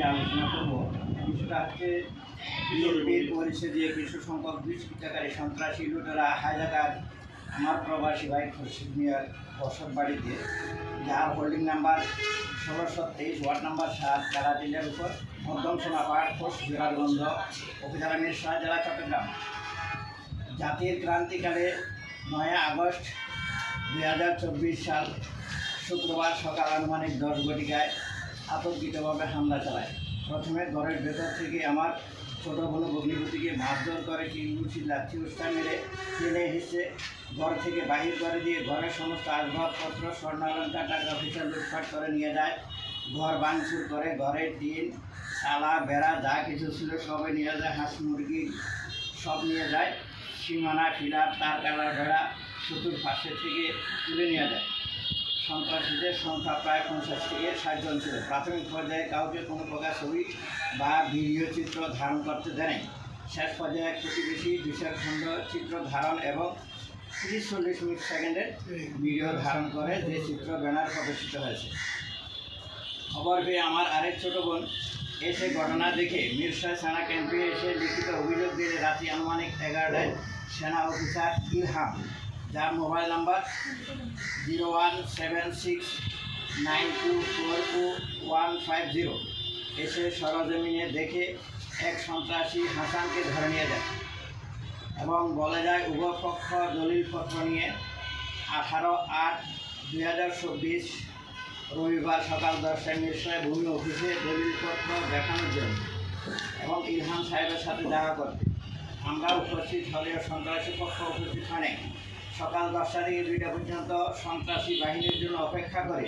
নিয়ে আলোচনা করব। বিষয়টা হচ্ছে বিএনপির পরিষদীয় কিছু সংখ্যক দুষ্কৃতকারী সন্ত্রাসী লুটেরা হাজাকার আমার প্রবাসী ভাই খুরশিদ মিয়ার বসত বাড়িতে, যার হোল্ডিং নাম্বার 1623 ওয়ার্ড নাম্বার 7 কারাটিনের উপর মধ্যম সোনাপাড় খোস বিরারগঞ্জ উপজেলা মিরসরাই জেলা চট্টগ্রাম। জাতির ক্রান্তিকালে 9 আগস্ট 2024 সাল শুক্রবার সকাল আনুমানিক 10 ঘটিকায় আতঙ্কিতভাবে হামলা চালায়। প্রথমে ঘরের ভেতর থেকে আমার ছোটো বোন ভগ্নিপতিকে মারধর করে কিংগুচি লাঠি উস্তা মেরে টেনে হিসে ঘর থেকে বাহির করে দিয়ে ঘরের সমস্ত আসবাবপত্র স্বর্ণালঙ্কার টাকা পয়সা লুটপাট করে নিয়ে যায়। ঘর ভাঙচুর করে ঘরের টিন চালা বেড়া যা কিছু ছিল সবাই নিয়ে যায়, হাঁস মুরগি সব নিয়ে যায়। সীমানা ফিলার তার কালার বেড়া চতুর্পাশে থেকে তুলে নিয়ে যায়। সন্ত্রাসীদের সংখ্যা প্রায় 50 থেকে 60 জন ছিল। প্রাথমিক পর্যায়ে কাউকে কোনো প্রকার ছবি বা ভিডিও চিত্র ধারণ করতে দেয়। শেষ পর্যায়ে প্রতিবেশী বিষয় খণ্ড চিত্র ধারণ এবং 30-40 মিনিট সেকেন্ডের ভিডিও ধারণ করে যে চিত্র ব্যানার প্রদর্শিত হয়েছে। খবর পেয়ে আমার আরেক ছোটো বোন এসে ঘটনা দেখে মিরসরাই থানা ক্যাম্পে এসে লিখিত অভিযোগ দিলে রাতে আনুমানিক 11টায় সেনা অফিসার ইলহাম, যার মোবাইল নাম্বার 01769242150 এসে সরজমিনে দেখে এক সন্ত্রাসী হাসানকে ধরে নিয়ে যায় এবং বলে যায় উভয় পক্ষ দলিলপত্র নিয়ে 18/8/2024 রবিবার সকাল 10টায় মিরসরাই ভূমি অফিসে দলিলপত্র দেখানোর জন্য এবং ইলহাম সাহেবের সাথে দেখা করতে আমরা উপস্থিত হলেও সন্ত্রাসী পক্ষ উপস্থিত হয় নাই। সকাল 10টা থেকে 2টা পর্যন্ত সন্ত্রাসী বাহিনীর জন্য অপেক্ষা করে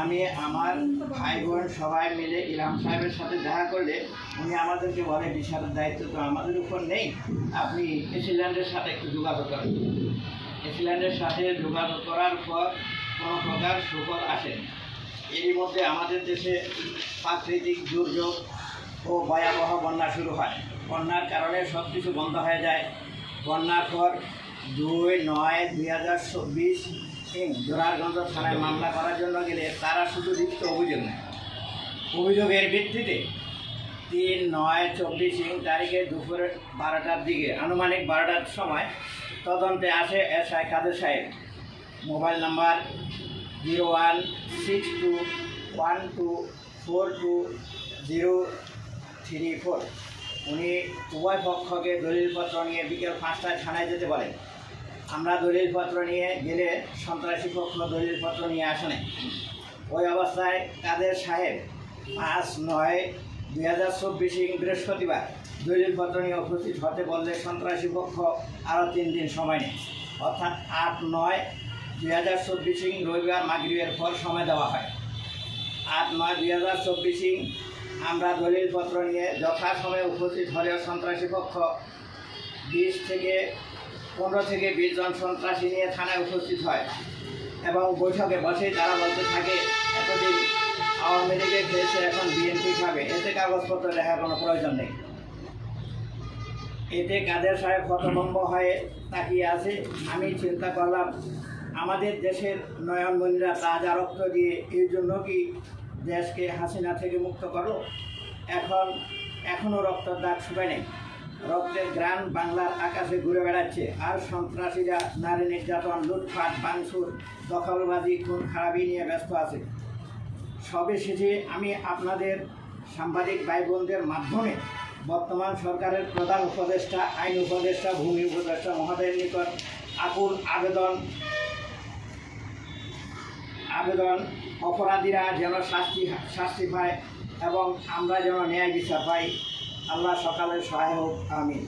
আমি আমার ভাই বোন সবাই মিলে ইলহাম সাহেবের সাথে দেখা করলে উনি আমাদেরকে বলে বিচারের দায়িত্ব তো আমাদের উপর নেই, আপনি এসিল্যান্ডের সাথে একটু যোগাযোগ করেন। এসিল্যান্ডের সাথে যোগাযোগ করার পর কোনো প্রকার সুফল আসেন। এরই মধ্যে আমাদের দেশে প্রাকৃতিক দুর্যোগ ও ভয়াবহ বন্যা শুরু হয়। বন্যার কারণে সব কিছু বন্ধ হয়ে যায়। বন্যার পর 2/9/2024 জোরারগঞ্জ থানায় মামলা করার জন্য গেলে তারা শুধু লিখিত অভিযোগ নেয়। অভিযোগের ভিত্তিতে 3/9/24 তারিখে দুপুরে 12টার দিকে আনুমানিক 12টার সময় তদন্তে আসে এসআই কাদের সাহেব। Mobile number 01621242034। উনি উভয় পক্ষকে দলিলপত্র নিয়ে বিকেল 5টায় থানায় যেতে বলেন। আমরা দলিলপত্র নিয়ে গেলে সন্ত্রাসী পক্ষ দলিলপত্র নিয়ে আসে নাই। ওই অবস্থায় কাদের সাহেব 5/9/2024 বৃহস্পতিবার দলিলপত্র নিয়ে উপস্থিত হতে বললে সন্ত্রাসী পক্ষ আরও 3 দিন সময় নেয়, অর্থাৎ 8/9/2024 রবিবার মাগরিবের পর সময় দেওয়া হয়। 8/9/2024 আমরা দলিলপত্র নিয়ে যথাসময়ে উপস্থিত হলেও সন্ত্রাসী পক্ষ 15 থেকে 20 জন সন্ত্রাসী নিয়ে থানায় উপস্থিত হয় এবং বৈঠকে বসে তারা বলতে থাকে এতদিন আওয়ামী লীগে খেয়েছে, এখন বিএনপি খাবে, এতে কাগজপত্র দেখার কোনো প্রয়োজন নেই। এতে কাদের সাহেব হতভম্ব হয়ে তাকিয়ে আছে। আমি চিন্তা করলাম আমাদের দেশের নয়নমণিরা তাজা রক্ত দিয়ে এই জন্য কি দেশকে হাসিনা থেকে মুক্ত করলো? এখনও রক্তের দাগ শুকায় নেই। রক্তের গ্রান বাংলার আকাশে ঘুরে বেড়াচ্ছে, আর সন্ত্রাসীরা নারী নির্যাতন, লুটপাট, ভাঙচুর, দখলবাজি, খুন খারাপি নিয়ে ব্যস্ত আছে। সবে শেষে আমি আপনাদের সাংবাদিক ভাই বোনদের মাধ্যমে বর্তমান সরকারের প্রধান উপদেষ্টা, আইন উপদেষ্টা, ভূমি উপদেষ্টা মহোদয়ের নিকট আকুল আবেদন অপরাধীরা যেন শাস্তি পায় এবং আমরা যেন ন্যায় বিচার পাই। আল্লাহ সকালের সহায় হোক। আমিন।